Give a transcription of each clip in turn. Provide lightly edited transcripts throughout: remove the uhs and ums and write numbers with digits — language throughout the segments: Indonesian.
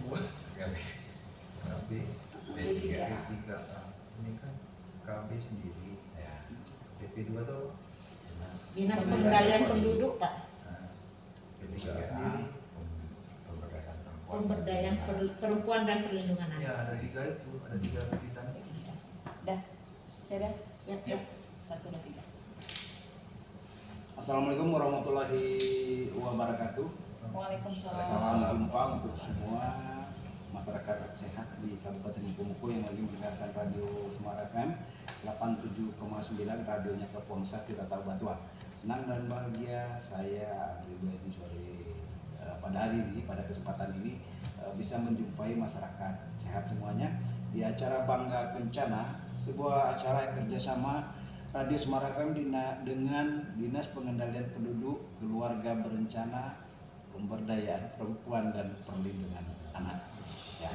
KB P3 ini kan KB sendiri ya. PP2 tuh Dinas Pengendalian Penduduk, Pak. P3 sendiri Pemberdayaan Perempuan dan Perlindungan Anak. ya, ada 3 itu, ada 3 bidang. Dah, siap. Siap. 1, 2, 3. Assalamualaikum warahmatullahi wabarakatuh. Waalaikumsalam. Salam jumpa untuk semua masyarakat sehat di Kabupaten Mukomuko yang lagi mendengarkan Radio Semar FM 87,9 radionya Kapuang Sakti Tata Batua. Senang dan bahagia saya pribadi sore pada hari ini, pada kesempatan ini bisa menjumpai masyarakat sehat semuanya di acara Bangga Kencana, sebuah acara yang kerjasama Radio Semar FM dengan Dinas Pengendalian Penduduk, Keluarga Berencana, Pemberdayaan Perempuan dan Perlindungan Anak. Ya,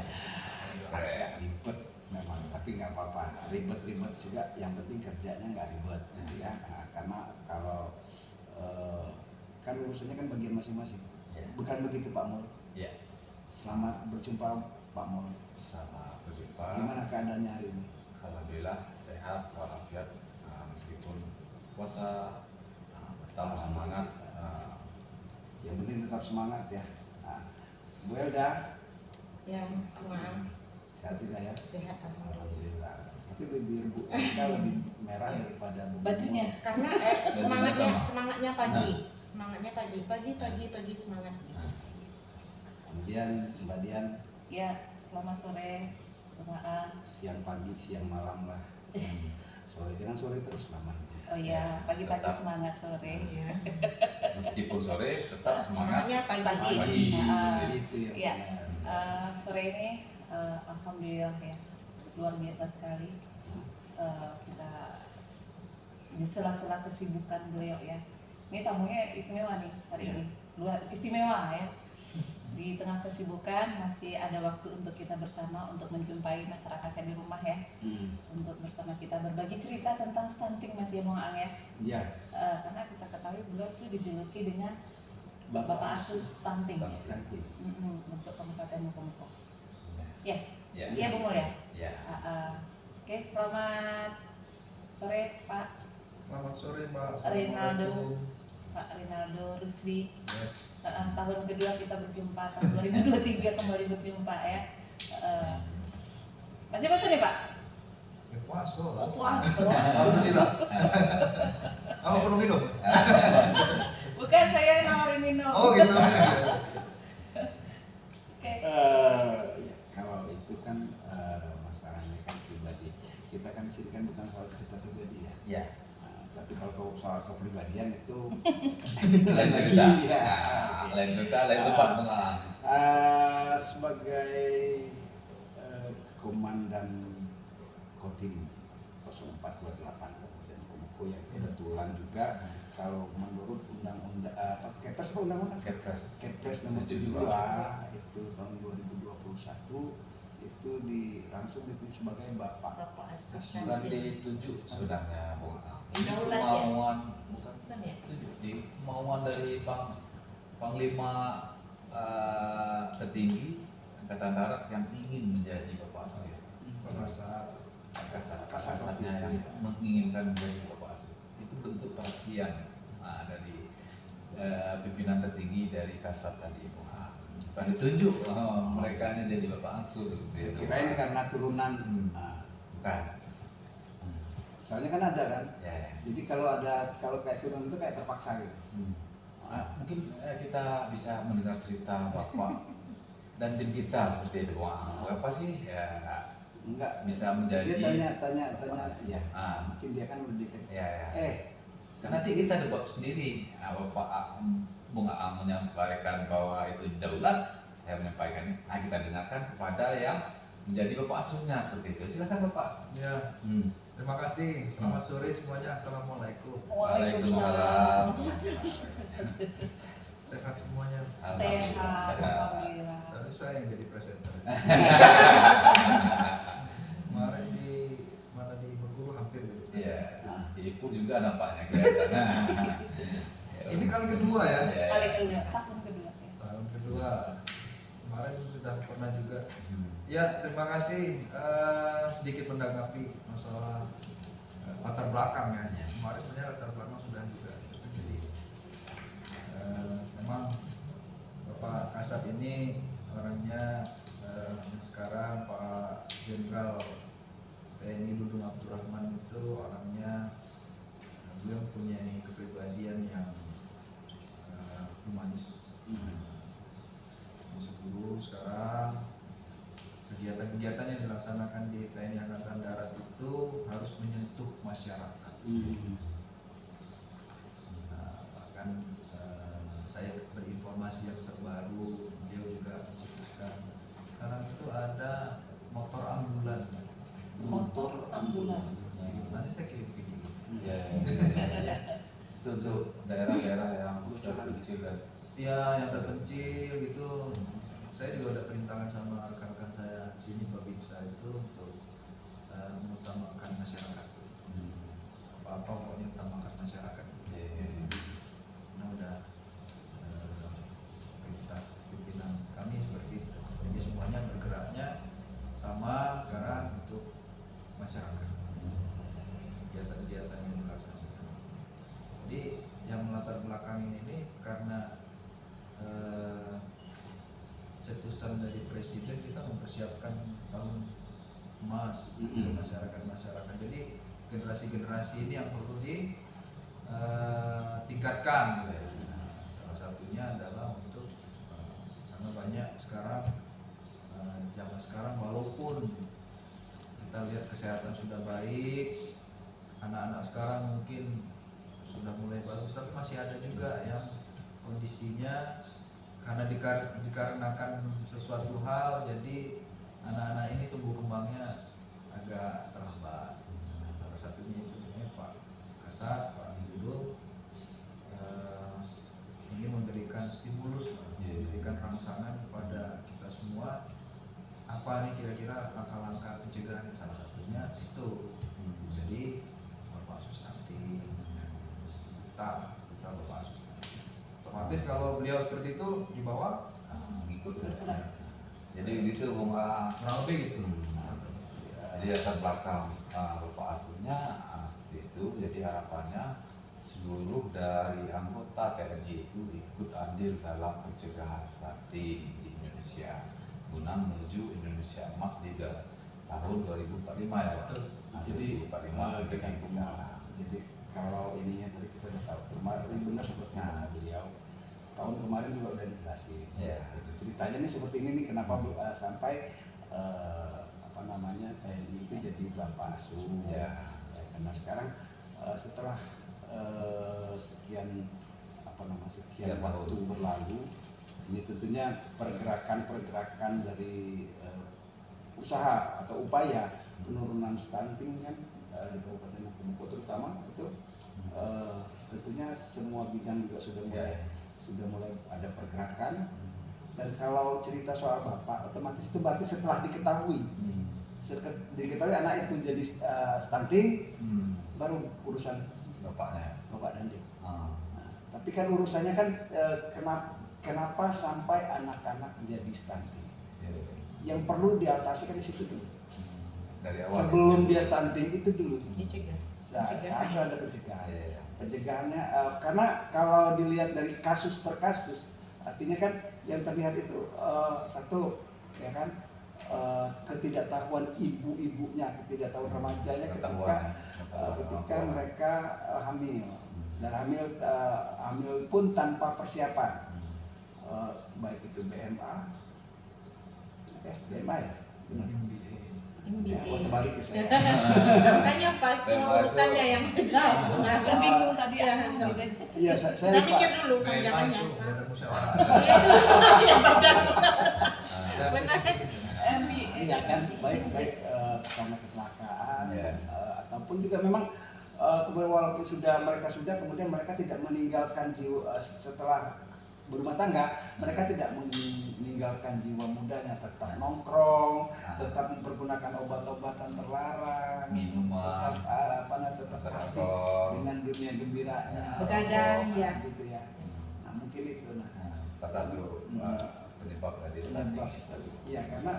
agak ribet memang, tapi nggak apa-apa. Ribet-ribet juga, yang penting kerjanya nggak ribet, ya. Karena kalau kan urusannya kan bagian masing-masing. Bukan begitu Pak Mul? Ya. Selamat berjumpa Pak Mul. Sama berjumpa. Gimana keadaannya hari ini? Alhamdulillah sehat walafiat, meskipun puasa tetap semangat. Yang penting tetap semangat ya. Bu Elda, Ya, maaf. sehat juga ya? Sehat, alhamdulillah. Alhamdulillah. Tapi bibir Bu Elda lebih merah daripada Bu Bajunya. Mul. Karena semangatnya pagi. Semangatnya pagi semangat. Kemudian Mbak Dian, Ya, selamat sore. Berdoa. siang pagi, siang malam lah. Sore jangan sore terus namanya. Oh iya, pagi-pagi Tetap. semangat sore. Iya. Meskipun sore tetap semangat. Semangatnya pagi. Pagi. Itu yang Iya. benar. Sore ini alhamdulillah ya, luar biasa sekali. Kita di sela-sela kesibukan beliau ya. Ini tamunya istimewa nih hari Iya. ini, luar istimewa ya. Di tengah kesibukan masih ada waktu untuk kita bersama, untuk menjumpai masyarakat saya di rumah ya, untuk bersama kita berbagi cerita tentang stunting Mas Yamong Ang ya. Ya, Karena kita ketahui beliau itu dijuluki dengan Bapak Asuh Stunting nanti. untuk Kabupaten Mukomuko. Ya, Ya. iya Bu Mul ya. Ya. Oke, selamat sore Pak Selamat sore Pak. Rinaldo. Pak Rinaldo Rusdi. Yes. Tahun kedua kita berjumpa, tahun 2023 kembali berjumpa ya. Masih puasa nih Pak? Ya puasa lah. Oh puasa. Alhamdulillah. Kamu perlu minum? Bukan, saya yang nawarin minum. Oh gitu. Oke. Ya, kalau itu kan masalahnya kan pribadi. Kita kan sini kan bukan soal kita pribadi ya. Ya. Tapi kalau soal kepribadian itu Lain lagi, cerita. ya. Lain cerita, lain tempat Bang. Sebagai komandan Kodim 0428 Kabupaten Mukomuko yang kebetulan juga kalau menurut undang-undang Kepres Kepres nomor 72 itu tahun 2021 itu langsung ditulis sebagai Bapak Asuh Sudah Stunting. dituju sudahnya Bang. Itu Daulat ya? kemauan bukan Bukan ya? tujuh di kemauan dari Panglima tertinggi Angkatan Darat yang ingin menjadi Bapak Asuh. Kasatnya yang menginginkan menjadi Bapak Asuh. Itu bentuk perhatian dari pimpinan tertinggi dari Kasat tadi. Bukan ditunjuk mereka ini jadi Bapak Asuh. Saya kirain karena turunan Bukan. soalnya kan ada kan, Ya. jadi kalau kayak turun itu kayak terpaksa gitu. Mungkin kita bisa mendengar cerita Bapak dan tim kita seperti itu. Wah, apa sih ya Enggak, bisa menjadi dia tanya ya. Mungkin dia kan lebih ke ya. kan Nanti kita debat sendiri. Bapak Bung Aang menyampaikan bahwa itu daulat, saya menyampaikan. Kita dengarkan kepada yang menjadi Bapak Asuhnya seperti itu. Silakan Bapak. Ya. Terima kasih. Selamat sore semuanya. Assalamualaikum. Waalaikumsalam. Sehat semuanya. Sehat, alhamdulillah. Seharusnya saya yang jadi presenter. Kemarin di Bengkulu hampir gitu. Iya. Ibu juga nampaknya kelihatan. Ini kali kedua ya. Kali kedua, tahun kedua ya. Tahun kedua. kemarin sudah pernah juga. Ya, terima kasih. Sedikit menanggapi masalah latar belakang ya. Kemarin sebenarnya latar belakang sudah juga. Jadi memang Bapak Kasat ini orangnya sekarang Pak Jenderal TNI Dudung Abdurrahman itu orangnya beliau punya kepribadian yang humanis. Guru sekarang kegiatan-kegiatan yang dilaksanakan di TNI Angkatan Darat itu harus menyentuh masyarakat. Bahkan saya berinformasi yang terbaru, dia juga mencetuskan sekarang itu ada motor ambulan. Motor ambulan. Nanti saya kirim video. Itu untuk daerah-daerah yang terpencil dan Ya, yang terpencil gitu. Saya juga udah perintahkan sama rekan-rekan saya sini Babinsa itu untuk mengutamakan masyarakat. Apa-apa pokoknya utamakan masyarakat. Nah, udah perintah pimpinan kami seperti itu. Jadi semuanya bergeraknya sama sekarang untuk masyarakat. Kegiatan-kegiatan yang dilaksanakan. Jadi yang melatar belakangin ini karena cetusan dari presiden kita mempersiapkan tahun emas untuk masyarakat. Jadi generasi-generasi ini yang perlu ditingkatkan. Salah satunya adalah untuk karena banyak sekarang zaman sekarang walaupun kita lihat kesehatan sudah baik, anak-anak sekarang mungkin sudah mulai bagus, tapi masih ada juga yang kondisinya karena dikarenakan sesuatu hal, jadi anak-anak ini tumbuh kembangnya agak terlambat. Salah satunya itu Pak Kasat, Pak Dudung ingin memberikan stimulus, memberikan rangsangan kepada kita semua. Apa nih kira-kira langkah-langkah pencegahan? Salah satunya itu. Jadi Bapak Sustanti, kita Bapak Sustanti. Otomatis kalau beliau seperti itu di bawah mengikut. Jadi begitu Bung A. kurang lebih gitu. Jadi latar belakang Bapak asuhnya seperti itu. Jadi harapannya seluruh dari anggota TNI itu ikut andil dalam pencegahan stunting di Indonesia guna menuju Indonesia emas di tahun 2045 ya Pak. Jadi 2045 dengan jadi kalau ininya tadi kita udah tahu kemarin benar seperti beliau tahun kemarin juga udah dijelasin. Gitu. Ceritanya nih seperti ini nih kenapa sampai TNI itu jadi bapak asuh. Karena sekarang setelah sekian waktu berlalu, ini tentunya pergerakan dari usaha atau upaya penurunan stunting kan di Kabupaten Bengkulu terutama itu tentunya semua bidang juga sudah mulai ada pergerakan. Dan kalau cerita soal bapak, otomatis itu berarti setelah diketahui anak itu jadi stunting, baru urusan bapak dan dia. Nah, tapi kan urusannya kan kenapa sampai anak-anak jadi stunting? Yang perlu diatasi kan di situ dulu. Dari awal. Sebelum dia stunting itu dulu. Dicegah. Harus ada pencegahan. Pencegahannya karena kalau dilihat dari kasus per kasus, artinya kan yang terlihat itu satu ya kan ketidaktahuan ibu-ibunya, ketidaktahuan remajanya ketika mereka hamil. Dan hamil pun tanpa persiapan, baik itu BMA ya, benar. Ya, terbalik ke saya. Makanya pas urutannya yang jauh. Saya bingung tadi Ya, gitu. Iya, saya Kita lupa. pikir dulu Memang panjangannya. itu badan musyawarah. Itu ya badan. Benar. Iya kan, baik karena kecelakaan ataupun juga memang kemudian walaupun kemudian mereka tidak meninggalkan jiwa setelah berumah tangga, mereka tidak meninggalkan jiwa mudanya, tetap nongkrong, tetap mempergunakan obat-obatan terlarang, minuman, tetap asik dengan dunia gembiranya, Begadang, ya. gitu ya. Nah mungkin itu salah satu penyebab dari Penyebab stunting. ya karena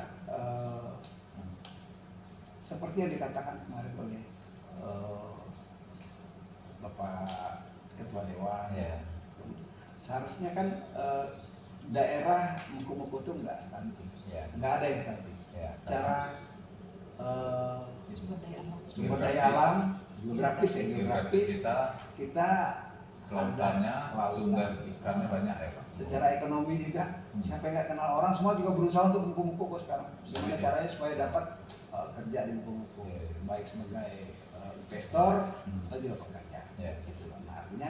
seperti yang dikatakan kemarin oleh Bapak Ketua Dewan, Ya. seharusnya kan daerah Muko-Muko itu nggak stunting, Ya. nggak ada yang stunting. Ya. Secara Sumber daya alam. sumber daya alam, geografis ya geografis kita kita kelautannya, ada sumber ikannya banyak ya Pak. secara ekonomi juga siapa yang nggak kenal orang semua juga berusaha untuk Muko-Muko kok sekarang. Gimana caranya supaya dapat kerja di Muko-Muko, baik sebagai investor atau juga pekerja. Ya. Gitu. Nah, artinya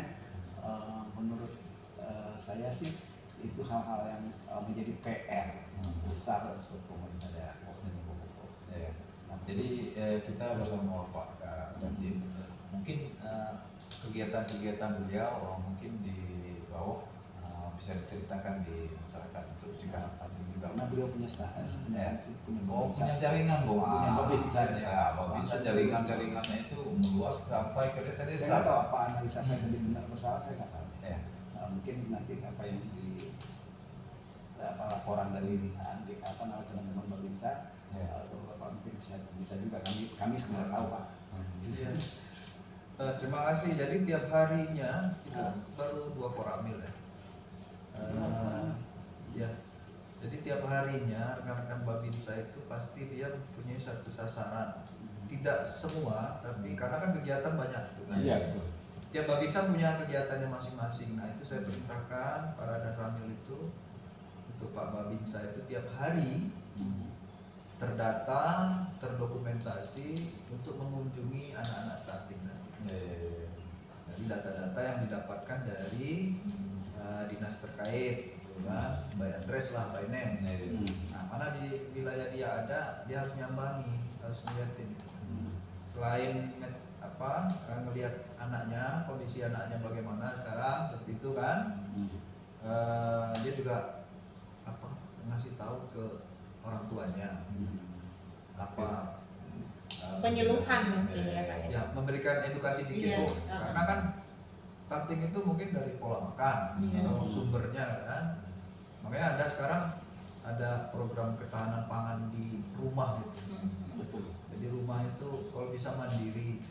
menurut saya sih itu hal-hal yang menjadi PR besar untuk pemerintah daerah Muko-Muko. Ya. Jadi kita bersama Pak Dandim mungkin kegiatan-kegiatan beliau mungkin di bawah bisa diceritakan di masyarakat untuk jika stunting juga. Karena beliau punya status, Ya. punya Punya jaringan Bu. Punya Babinsa. Ya, Babinsa jaringannya itu meluas sampai ke Saya nggak desa-desa. tahu apa analisa saya tadi benar atau salah, saya nggak tahu. Ya. Mungkin nanti apa yang di laporan dari teman-teman Babinsa, Ya. Bapak mungkin bisa juga kami sebenarnya tahu Pak. Iya. Terima kasih. Jadi tiap harinya itu baru 2 koramil ya. Ya. Jadi tiap harinya rekan-rekan Babinsa itu pasti dia mempunyai satu sasaran. Tidak semua, tapi karena kan kegiatan banyak tuh kan. Iya betul. Tiap Babinsa punya kegiatannya masing-masing. Nah itu saya perintahkan para Danramil itu untuk Pak Babinsa itu tiap hari terdata, terdokumentasi untuk mengunjungi anak-anak stunting. Jadi data-data yang didapatkan dari dinas terkait, gitu kan, by address lah, by name. Nah, mana di wilayah dia ada, dia harus nyambangi, harus ngeliatin. Selain ngelihat anaknya, kondisi anaknya bagaimana sekarang, seperti itu kan, dia juga ngasih tahu ke orang tuanya Penyuluhan mungkin ya Kak. ya memberikan edukasi dikit Iya. Bu. Karena kan stunting itu mungkin dari pola makan Iya. atau sumbernya kan, makanya ada sekarang ada program ketahanan pangan di rumah gitu. Betul. Jadi rumah itu kalau bisa mandiri.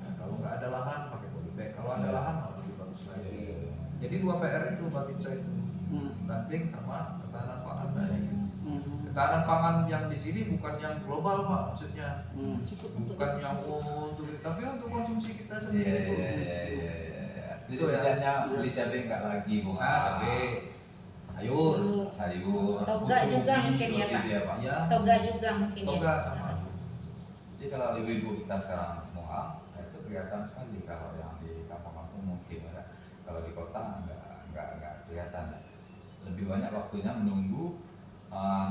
Ya, kalau nggak ada lahan pakai polybag, kalau ada lahan malah lebih bagus lagi. Jadi 2 PR itu Babinsa itu, stunting sama ketahanan pangan tadi. Ketahanan pangan yang di sini bukan yang global Pak, maksudnya Cukup untuk bukan yang untuk, tapi untuk konsumsi kita sendiri Bu. Itu ya. Setidaknya beli cabai enggak lagi Bu. Cabai, sayur, Toga kucing, juga mungkin ya, seperti Pak. dia, Pak. ya, Toga juga mungkin toga ya. sama. Jadi kalau ibu-ibu kita sekarang mual, itu kelihatan sekali kalau yang di kampung-kampung mungkin ya. Kalau di kota enggak kelihatan. Lebih banyak waktunya menunggu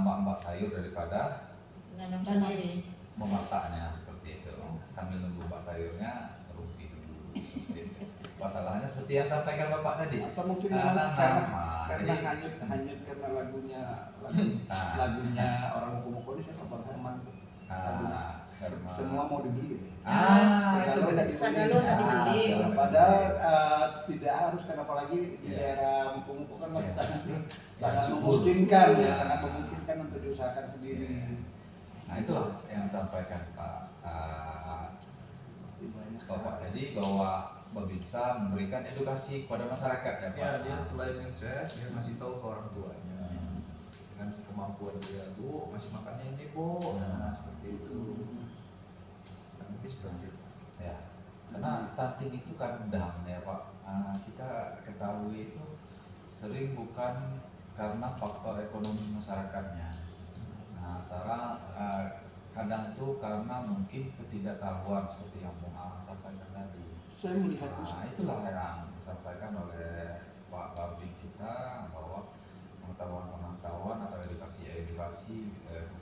mbak-mbak sayur daripada Nanam sendiri. memasaknya seperti itu. Sambil nunggu mbak sayurnya rumpi dulu. Masalahnya seperti yang sampaikan Bapak tadi. Atau mungkin Karena karena hanyut karena lagunya orang Muko-Muko ini siapa Bang Herman. Semua mau dibeli. Itu Sagalo nggak dibeli. Padahal tidak harus kan, apalagi di daerah Muko-Muko kan masih sangat memungkinkan ya, sangat memungkinkan untuk diusahakan sendiri. Nah itulah yang disampaikan Bapak tadi bahwa Babinsa memberikan edukasi kepada masyarakat ya Pak. Ya, dia selain ngecek, dia ngasih tahu ke orang tuanya dengan kemampuan dia, Bu, masih makannya ini Bu. Nah, seperti itu. Tapi seperti itu. Ya, karena stunting itu kadang ya Pak, kita ketahui itu sering bukan karena faktor ekonomi masyarakatnya. Nah, kadang itu karena mungkin ketidaktahuan seperti yang Bung Ang sampaikan tadi. Saya melihat Itulah yang disampaikan oleh Pak Babin kita bahwa pengetahuan atau edukasi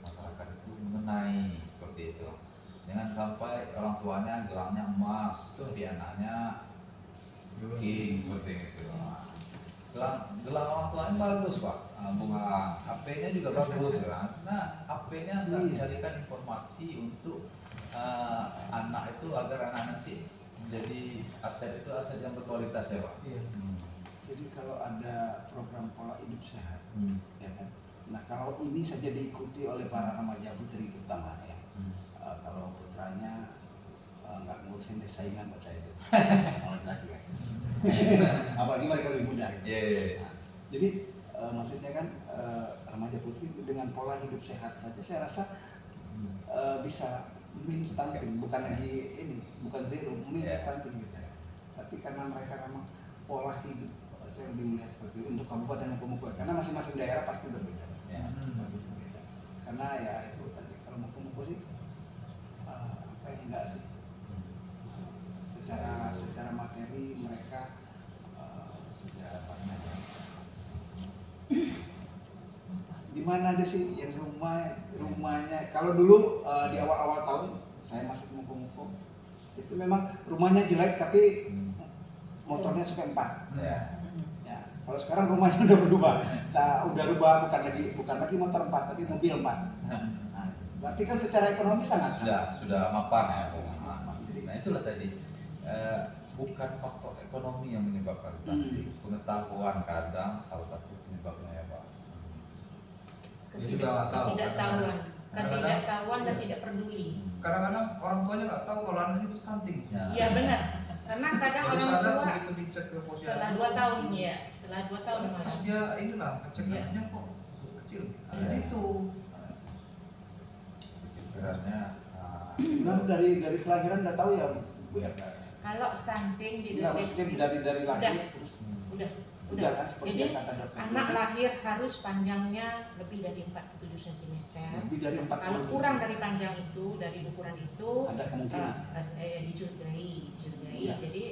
masyarakat itu mengenai seperti itu. Jangan sampai orang tuanya gelangnya emas, tapi anaknya king seperti itu. Gelang orang tuanya bagus Pak, bunga HP-nya juga bagus kan. Nah HP-nya nggak mencarikan informasi untuk anak itu agar anak-anak sih menjadi aset yang berkualitas ya Pak. Iya. Jadi kalau ada program pola hidup sehat, Hmm. ya kan. Nah kalau ini saja diikuti oleh para remaja putri terutama ya. Kalau putranya nggak ngurusin saingan buat saya itu. Sama laki kan. Apalagi mereka lebih muda. Gitu. Iya. Nah, jadi maksudnya kan remaja putri dengan pola hidup sehat saja saya rasa bisa min stunting, bukan lagi ini, bukan zero, min stunting gitu. Tapi karena mereka memang pola hidup saya lebih melihat seperti itu untuk kabupaten Mukomuko karena masing-masing daerah pasti berbeda. Pasti berbeda. Karena ya itu tadi kalau Mukomuko sih apa yang enggak sih secara materi mereka sudah apa namanya di mana ada sih yang rumahnya kalau dulu di awal-awal tahun saya masuk Mukomuko itu memang rumahnya jelek tapi motornya sampai 4. Ya. Ya, kalau sekarang rumahnya udah berubah. Udah berubah bukan lagi motor 4 tapi mobil 4. Nah, berarti kan secara ekonomi sangat Sudah mapan ya. Sangat mapan. Nah itulah tadi bukan faktor ekonomi yang menyebabkan stunting, pengetahuan kadang salah satu penyebabnya ya Pak. Dia juga nggak tahu. Ketidaktahuan dan tidak peduli. Kadang-kadang orang tuanya nggak tahu kalau anaknya itu stunting. Iya benar. Karena kadang Baru orang sadar tua begitu dicek ke posyandu. setelah 2 tahun ya, setelah 2 tahun Pas malah. dia inilah ngecek Iya. anaknya kok kecil. Iya. Itu. Pikirannya Nah, dari kelahiran udah tahu ya Bu ya. Kalau stunting Iya, maksudnya dideteksi dari lahir Udah. terus udah kan seperti Jadi yang kata dokter. anak lahir harus panjangnya lebih dari 47 cm. lebih dari 40. Kalau kurang dari panjang itu, dari ukuran itu, ada kemungkinan. dicurigai. Iya. Jadi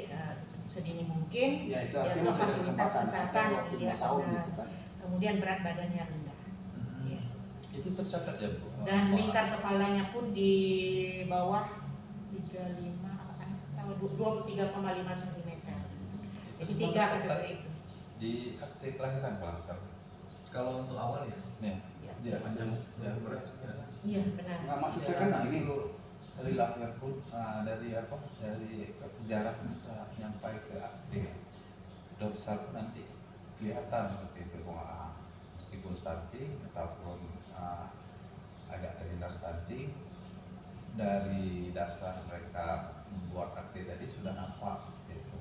sedini mungkin Ya itu ya, artinya untuk masih ada fasilitas kesempatan kesehatan, waktu iya, 2 tahun benar. gitu kan. Kemudian berat badannya rendah. Iya. itu tercatat ya Bu. Dan lingkar kepalanya pun di bawah 35 atau 23,5 cm. Jadi 3 kategori itu. Di akte kelahiran Pak Hasan. Kalau untuk awal ya. Ya. Ya. Dia panjang Ya, berat. Iya benar. Nggak maksud saya kan gini. Dari lahir pun dari sejarah sudah nyampai ke akte. Udah besar pun nanti kelihatan seperti itu meskipun stunting ataupun agak terhindar stunting dari dasar mereka membuat akte tadi sudah nampak seperti itu.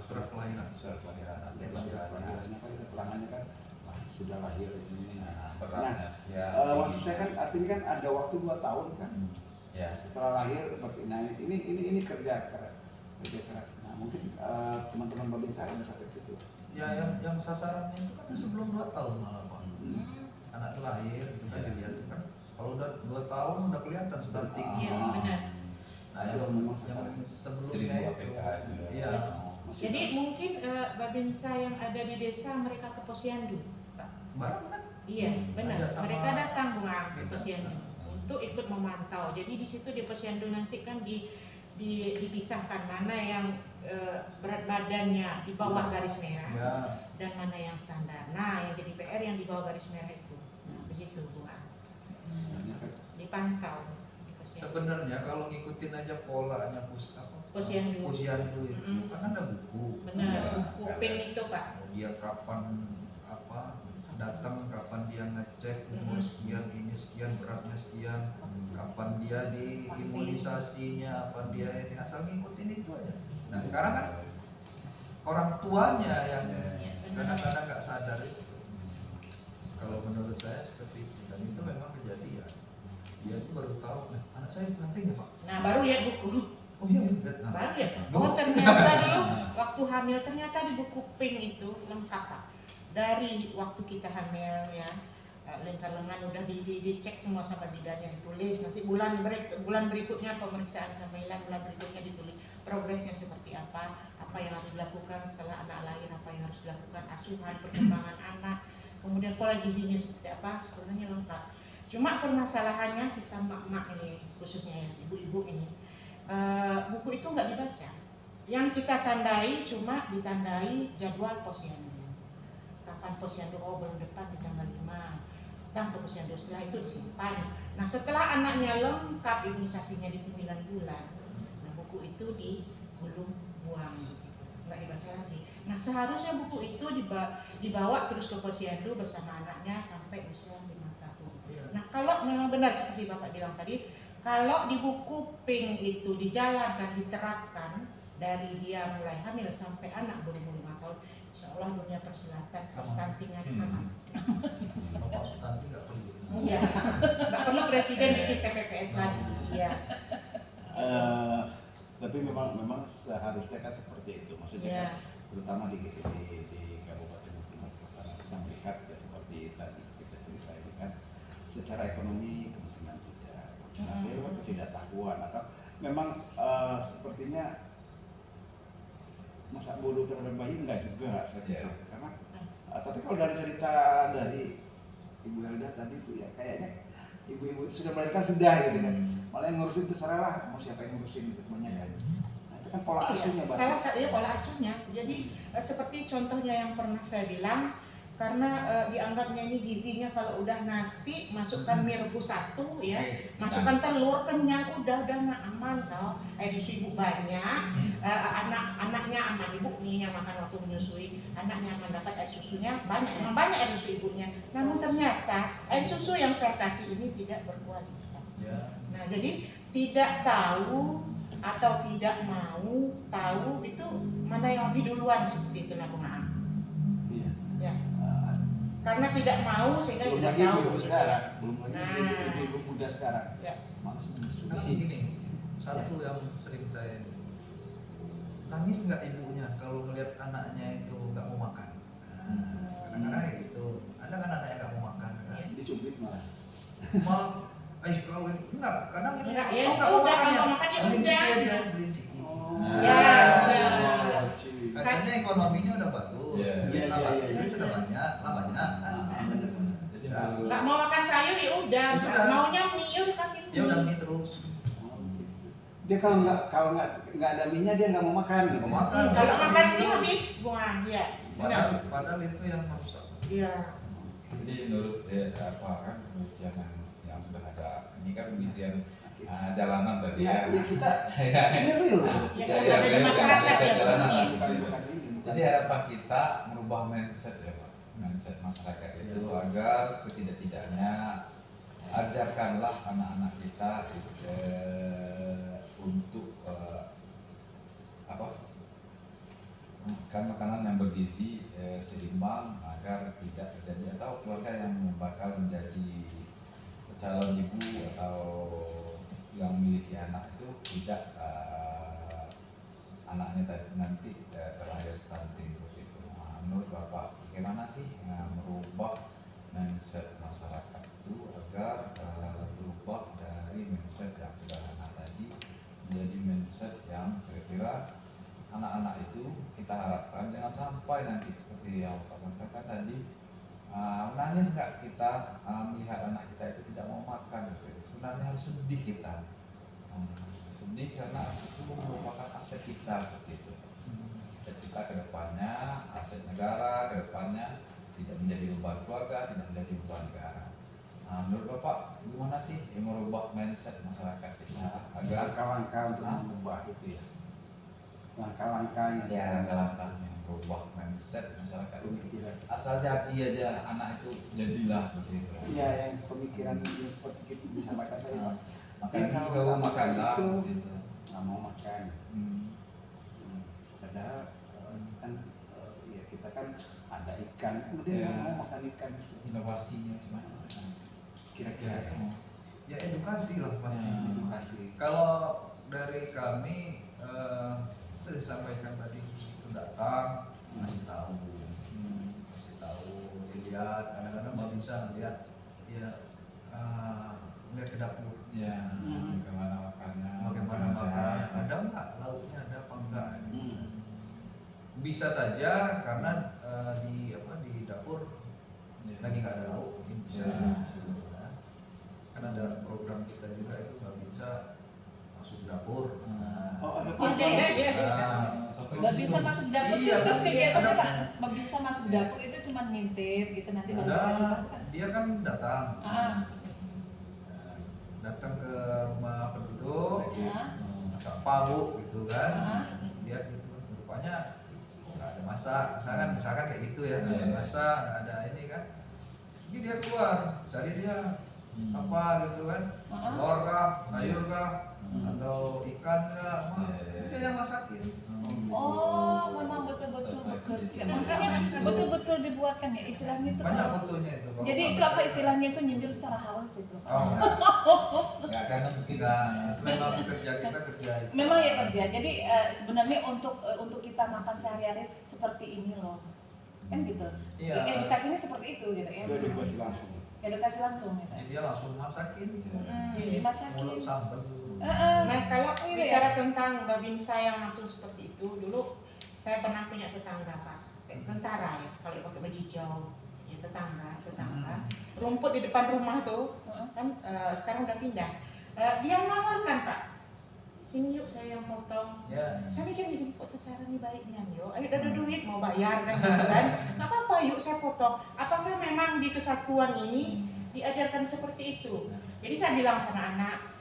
Surat kelahiran. Surat kelahiran akte Ya, kelahirannya. kelahirannya kan keterangannya kan wah, sudah lahir ini. Beratnya sekian. Maksud saya kan artinya kan ada waktu 2 tahun kan. Ya. Setelah lahir seperti nah ini kerja keras. Nah, mungkin teman-teman Babinsa ada sampai situ. Ya yang sasarannya itu kan sebelum 2 tahun malah Pak. Anak itu lahir itu kan Ya. dilihat kan. Kalau udah 2 tahun udah kelihatan stunting. Iya benar. Nah, Itu yang memang sasaran. sebelumnya 1000 itu. APK juga. Iya. Jadi mungkin Babinsa yang ada di desa mereka ke posyandu, Pak. Barang kan? Iya, benar. Ada sama- Mereka datang ke Beda. posyandu untuk ikut memantau. Jadi di situ di posyandu nanti kan dipisahkan mana yang berat badannya di bawah garis merah Ya. dan mana yang standar. Nah, yang jadi PR yang di bawah garis merah itu. Begitu, Bu. Dipantau di posyandu. Sebenarnya kalau ngikutin aja polanya Posyandu. posyandu itu Mm-mm. kan ada buku. Benar, Ya, buku pink itu, Pak. Dia kapan datang, kapan dia ngecek umur sekian, ini sekian, beratnya sekian, kapan dia di imunisasinya, kapan dia ini, asal ngikutin itu aja. Nah sekarang kan orang tuanya yang Iya, benar. kadang-kadang nggak sadar itu. Kalau menurut saya seperti itu, dan itu memang kejadian. Dia itu baru tahu, nah, anak saya stunting ya Pak. Nah, baru lihat buku. Oh iya, iya. Nah, Baru ya? Oh ternyata dulu waktu hamil ternyata di buku pink itu lengkap Pak. Dari waktu kita hamil ya, lingkar lengan udah dicek semua sampai bidangnya ditulis. Nanti bulan berikutnya pemeriksaan kehamilan, bulan berikutnya ditulis progresnya seperti apa yang harus dilakukan setelah anak lahir, apa yang harus dilakukan, asuhan, perkembangan anak, kemudian pola gizinya seperti apa, sebenarnya lengkap. Cuma permasalahannya kita mak-mak ini khususnya ya ibu-ibu ini. Buku itu nggak dibaca. Yang kita tandai cuma ditandai jadwal posyandu. Kapan posyandu? Oh bulan depan di tanggal 5. Datang ke posyandu, setelah itu disimpan. Nah setelah anaknya lengkap imunisasinya di 9 bulan, nah buku itu digulung buang. nggak dibaca lagi. Nah seharusnya buku itu dibawa terus ke posyandu bersama anaknya sampai usia 5 tahun. Iya. Nah kalau memang benar seperti Bapak bilang tadi, kalau di buku pink itu dijalankan, diterapkan dari dia mulai hamil sampai anak berumur 5 tahun, insya Allah dunia persilatan perstuntingan aman. Bapak Sutanti nggak perlu. Iya, nggak perlu presiden bikin TPPS lagi. Iya. Tapi memang seharusnya kan seperti itu, maksudnya Iya. kan, terutama di Kabupaten Bukit Utara kita melihat ya seperti tadi kita cerita ini kan, secara ekonomi kemungkinan tidak, nanti ketidaktahuan atau memang sepertinya masa bodoh terhadap bayi enggak juga saya pikir. Karena tapi kalau dari cerita dari Ibu Helda tadi itu ya kayaknya ibu-ibu itu sudah melahirkan sudah gitu kan, malah yang ngurusin terserah lah mau siapa yang ngurusin gitu kebanyakan. Nah itu kan pola asuhnya Mbak. Salah satu pola asuhnya. Jadi seperti contohnya yang pernah saya bilang, karena dianggapnya ini gizinya kalau udah nasi masukkan mie rebus 1 ya, masukkan telur kenyang, udah nggak aman tau. Susu ibu banyak, anaknya aman, ibu nih yang makan waktu menyusui, anaknya aman dapat air susunya banyak, memang banyak air susu ibunya. Namun ternyata air susu yang saya kasih ini tidak berkualitas. Ya. Nah jadi tidak tahu atau tidak mau tahu itu mana yang lebih duluan seperti itu Nabung Aan. Iya. Ya. Karena tidak mau sehingga Belum tidak lagi tahu. ibu sekarang, belum lagi Nah. ibu muda sekarang. Ya. Malas menyusui. Nah, gini, satu yang sering saya nangis nggak ibunya kalau melihat anaknya itu nggak mau makan. Kadang-kadang kayak gitu. Ada kan anaknya nggak mau makan kan? Dicubit malah. Malah, kau ini enggak. Kadang itu Enggak, ya, nggak mau udah, makan kalau makan ya beliin udah. ciki aja, beliin ciki. Ya. Katanya ekonominya udah bagus, Iya. duit sudah banyak, lah banyak kan. Jadi Ya. baru- Nggak mau makan sayur ya udah, Ya sudah. maunya mie ya udah kasih mie. Ya udah mie terus. Dia kalau nggak ada minyak dia nggak mau makan gitu. Mau makan. Kalau makan itu habis buang ya. Padahal itu yang merusak. Iya. Jadi menurut apa kan penelitian yang sudah ada, ini kan penelitian jalanan tadi Ya, ya kita Ya. ini real. Ya, Ya, yang ada di ya, masyarakat ya, ya. jalanan. Iya. Bukan ini. bukan. Jadi harapan kita merubah mindset ya Pak, mindset masyarakat itu agar setidak-tidaknya ajarkanlah anak-anak kita untuk apa makan makanan yang bergizi seimbang agar tidak terjadi atau keluarga yang bakal menjadi calon ibu atau yang memiliki anak itu tidak anaknya nanti terlahir stunting seperti itu. Nah, menurut Bapak bagaimana sih merubah mindset masyarakat itu agar berubah dari mindset yang sederhana tadi menjadi mindset yang kira-kira anak-anak itu kita harapkan jangan sampai nanti seperti yang Pak sampaikan tadi menangis nggak kita melihat anak kita itu tidak mau makan gitu. Sebenarnya harus sedih kita sedih karena itu merupakan aset kita seperti itu, aset kita ke depannya, aset negara ke depannya, tidak menjadi beban keluarga, tidak menjadi beban negara. Menurut Bapak gimana sih merubah mindset masyarakat kita agar Langkah-langkah untuk mengubah itu ya. Langkah-langkahnya. ya langkah-langkahnya merubah mindset masyarakat ini Pemikiran. asal jadi aja anak itu jadilah seperti itu. Iya, yang pemikiran ini seperti kita disampaikan tadi Pak. Makanya Kalau kalau nggak makanlah itu, seperti itu. nggak mau makan. Hmm. Padahal kan ya kita kan ada ikan, kemudian Ya. nggak mau makan ikan. Inovasinya gimana? Kira-kira Ya edukasi lah pasti. Ya. edukasi. Kalau dari kami itu disampaikan tadi itu datang ngasih tahu, dilihat. Kadang-kadang nggak bisa ngeliat, ya ngeliat ke dapur. Ya, bagaimana makannya? Bagaimana makanan sehat. makannya? Ada nggak lauknya? Ada apa enggak? Hmm. Bisa saja karena di dapur Ya. lagi nggak ada lauk, mungkin bisa. Ya. Gitu, kan. Kan ada program kita juga itu nggak bisa masuk dapur. Oh, ada Ada ya? Nah, Sampai Nggak situ. bisa masuk dapur Iya, tuh, terus kegiatannya ada. nggak bisa masuk dapur itu cuma ngintip gitu nanti baru ada dikasih tahu kan. dia kan datang. Ah, Datang ke rumah penduduk, ah, sapa bu gitu kan, ah. lihat gitu, rupanya masak, misalkan kayak gitu ya, Iya. masak ada ini kan, jadi dia keluar cari dia apa gitu kan, telur kah, sayur kah, atau ikan kah, dia yang masakin. Oh, memang betul-betul bekerja. Maksudnya betul-betul dibuatkan ya istilahnya itu. Banyak fotonya itu. Jadi itu apa istilahnya itu nyindir secara halus itu. Nggak, karena mungkin Itu memang kerja kita kerja itu. Memang ya kerja. Jadi sebenarnya untuk kita makan sehari-hari seperti ini loh. Kan gitu. Iya. Edukasinya seperti itu gitu ya. Itu edukasi langsung. Edukasi langsung gitu. Jadi dia langsung masakin. Dimasakin. Mulut sambal. Nah, kalau Gitu ya? bicara tentang babinsa yang langsung seperti itu, dulu saya pernah punya tetangga Pak, tentara ya, kalau pakai baju hijau, ya tetangga. Rumput di depan rumah tuh, kan sekarang udah pindah. Dia menawarkan Pak, sini yuk saya yang potong. Ya. Saya mikir ini kok tentara nih baik nih yuk, ayo ada duit mau bayar kan, gitu kan? Nggak apa-apa yuk saya potong. Apakah memang di kesatuan ini diajarkan seperti itu? Jadi saya bilang sama anak,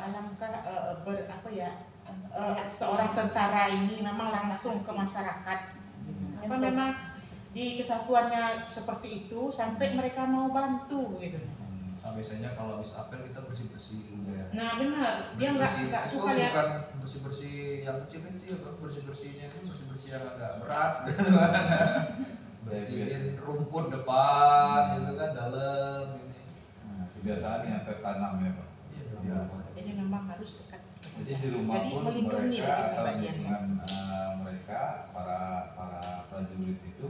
alangkah seorang tentara ini memang langsung ke masyarakat. Apa memang di kesatuannya seperti itu sampai mereka mau bantu gitu. Nah, biasanya kalau habis apel kita bersih-bersih dulu ya. Nah benar, dia nggak Itu suka lihat. bukan bersih-bersih yang kecil-kecil, kan bersih-bersihnya itu bersih-bersih yang agak berat. Bersihin rumput depan gitu kan, dalam ini. kebiasaan yang tertanam ya Pak. Iya, biasa. Jadi memang harus dekat. Jadi di rumah Jadi pun melindungi mereka begitu atau bagiannya. lingkungan mereka para prajurit itu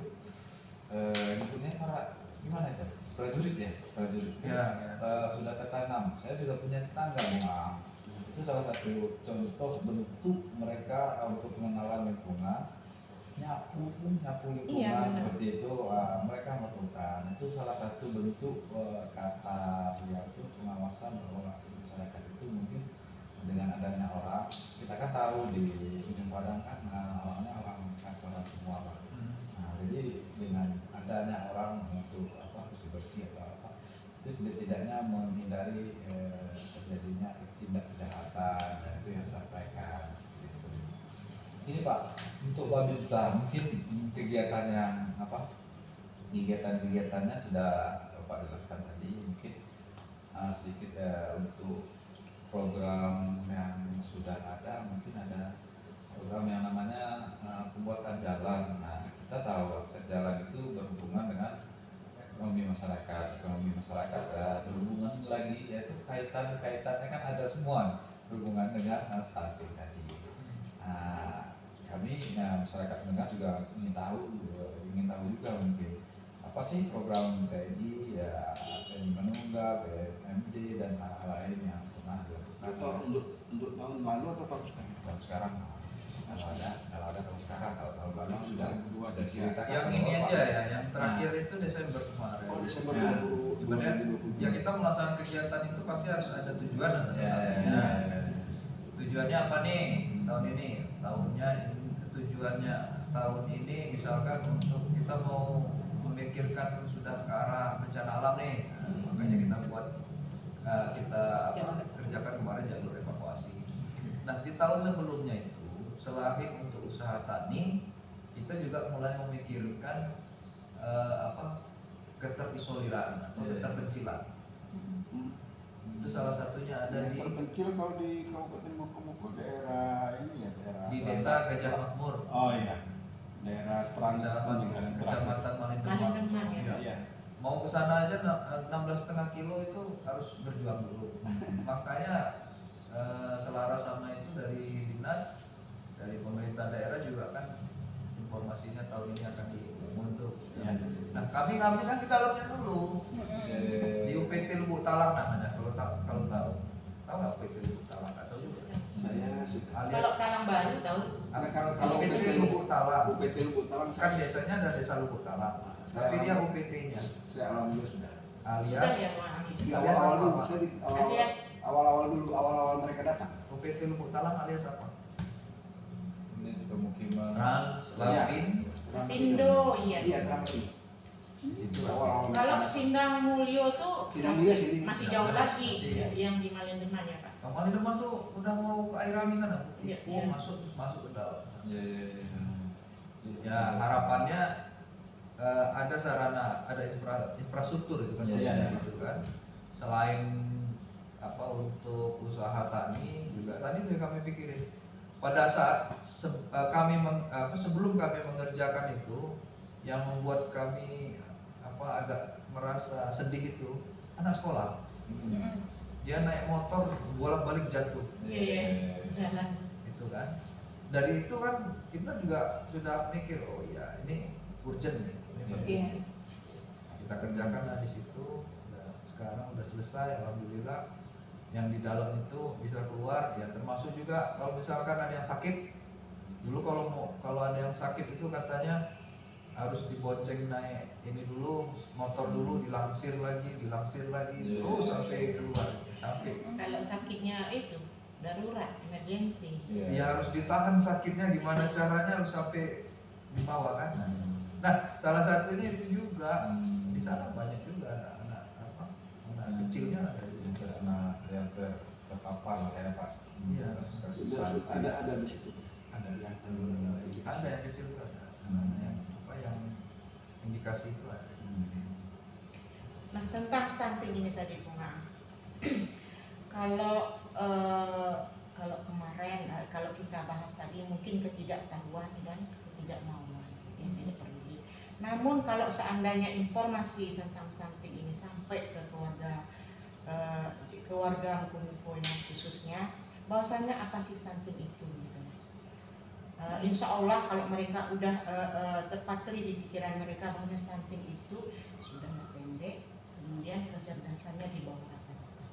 lingkungannya para gimana itu? Prajurit ya, prajurit. Ya, ya. Sudah tertanam. Saya juga punya tetangga Bang. Itu salah satu contoh bentuk mereka untuk pengenalan lingkungan. Nyapu lingkungan Iya, benar. seperti itu mereka melakukan. Itu salah satu bentuk kata yaitu pengawasan bahwa masyarakat itu mungkin dengan adanya orang, kita kan tahu di ujung Padang kan orangnya orang kantoran semua Pak. Nah, jadi dengan adanya orang untuk bersih atau apa, itu setidaknya menghindari terjadinya tindak kejahatan, dan itu yang saya sampaikan seperti itu. Ini Pak, untuk Babinsa mungkin kegiatan kegiatannya sudah Pak jelaskan tadi, mungkin sedikit untuk program yang sudah ada, mungkin ada program yang namanya pembuatan jalan. Nah, kita tahu akses jalan itu berhubungan dengan ekonomi masyarakat berhubungan lagi yaitu kaitannya kan ada semua berhubungan dengan stunting tadi. Nah, kami masyarakat menengah juga ingin tahu juga mungkin apa sih program TNI ya, TNI Manunggal, PMD dan hal lain yang pernah dilakukan. Atau untuk tahun lalu atau tahun sekarang? Tahun sekarang kalau ada tahun sekarang, kalau tahun lalu sudah ada cerita. Yang ini aja ya, yang terakhir itu Desember kemarin. Oh, Desember Ya. 2020. Sebenarnya ya kita melaksanakan kegiatan itu pasti harus ada tujuan dan Ya, tujuannya apa nih tahun ini? Tujuannya tahun ini misalkan untuk kita mau memikirkan sudah ke arah bencana alam nih. Nah, makanya kita buat kerjakan kemarin jalur evakuasi. Nah di tahun sebelumnya itu selain untuk usaha tani, kita juga mulai memikirkan keterisoliran atau keterpencilan. Itu salah satunya ada Yang di terpencil kalau di Kabupaten Mukomuko daerah ini ya, daerah di selatan. desa Gajah Makmur, Oh iya, daerah Kecamatan Malindeman. Malindeman, ya. Iya. Mau ke sana aja 16,5 kilo itu harus berjuang dulu. Makanya selaras sama itu dari dinas, dari pemerintah daerah juga kan informasinya tahun ini akan diunduh. Ya. Nah kami ngambil kan di dalamnya dulu di UPT Lubuk Talang namanya. Kalau tahu nggak UPT Lubuk Talang? Nggak tahu juga. Saya sudah. Kalau Alias Talang Baru tahu. kalau UPT Lubuk Talang UPT Lubuk Talang kan biasanya ada desa Lubuk Talang, tapi dia UPT-nya saya alami juga sudah. alias Sudah ya Pak Ami. Di Alias awal-awal apa, dulu, Pak? saya di Alias awal-awal mereka datang. UPT Lubuk Talang alias apa? Ini pemukiman Translapin. Pindo, iya. Iya, Translapin. Itu awal-awal. Kalau mereka datang. Sindang Mulyo tuh Sindang Mulyo sini. masih jauh lagi Iya. yang di Malindeman ya Pak. Yang paling depan tuh udah mau ke Airami sana. Iya, Oh, iya. masuk ke dalam. Ya. Ya harapannya ada sarana, ada infrastruktur itu kan, Iya, gitu kan. Selain apa untuk usaha tani juga tadi tuh yang kami pikirin pada saat sebelum kami mengerjakan itu, yang membuat kami agak merasa sedih itu anak sekolah. Dia naik motor bolak-balik jatuh. Iya, jalan. Itu kan. Dari itu kan kita juga sudah mikir, oh ya ini urgent nih. Iya. Kita kerjakan lah di situ. Sekarang udah selesai, alhamdulillah. Yang di dalam itu bisa keluar, ya termasuk juga kalau misalkan ada yang sakit. Dulu kalau ada yang sakit itu katanya harus dibonceng naik ini dulu, motor dulu, dilangsir lagi terus sampai keluar, sampai Kalau sakitnya itu darurat, emergency. ya harus ditahan sakitnya, gimana caranya harus sampai dibawa kan. Nah salah satunya itu juga di sana banyak juga anak kecilnya ada juga. Anak yang terpapar lah ya Pak. Iya. Ada di situ. Ada yang Ada yang kecil juga ada. Yang indikasi itu ada. Nah tentang stunting ini tadi Bunga, kalau kemarin kalau kita bahas tadi mungkin ketidaktahuan dan ketidakmauan yang tidak peduli. Namun kalau seandainya informasi tentang stunting ini sampai ke keluarga Mukomuko yang khususnya, bahwasannya apa sih stunting itu gitu. Insya Allah kalau mereka udah terpatri di pikiran mereka bahwa stunting itu sudah pendek, kemudian kecerdasannya di bawah rata-rata.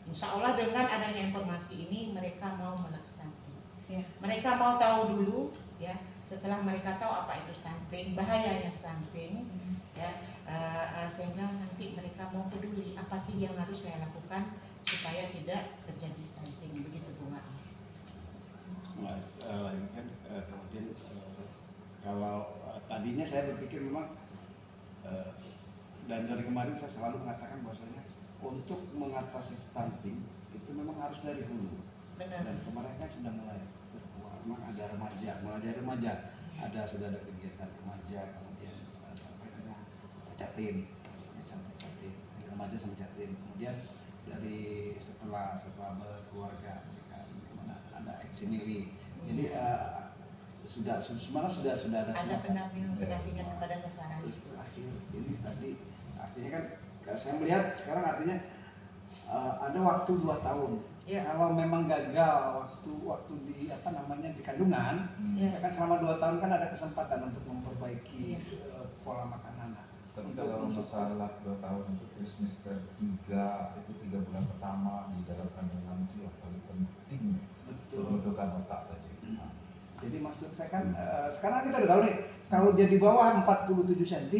Insya Allah dengan adanya informasi ini mereka mau melek stunting. Ya. Mereka mau tahu dulu ya. Setelah mereka tahu apa itu stunting, bahayanya stunting, ya, sehingga nanti mereka mau peduli apa sih yang harus saya lakukan supaya tidak terjadi stunting, begitu Bunga. Lagi kan kemudian kalau tadinya saya berpikir memang dan dari kemarin saya selalu mengatakan bahwasanya untuk mengatasi stunting itu memang harus dari hulu. Benar. Dan kemarin kan sudah mulai memang ada remaja, mulai dari remaja sudah ada kegiatan remaja, kemudian sampai dengan catin, remaja sampai catin, kemudian dari setelah berkeluarga mereka ada eksimili. Jadi semuanya sudah ada pendampingan kepada sasaran terus itu. terakhir ini tadi artinya kan saya melihat sekarang artinya ada waktu 2 tahun. Ya. Kalau memang gagal waktu di di kandungan, Ya. kan selama 2 tahun kan ada kesempatan untuk memperbaiki pola makan anak. Tapi kalau masalah 2 tahun itu trimester 3 itu 3 bulan pertama di dalam kandungan itu yang paling penting Betul. pembentukan otak tadi. Jadi maksud saya kan sekarang kita udah tahu nih kalau dia di bawah 47 cm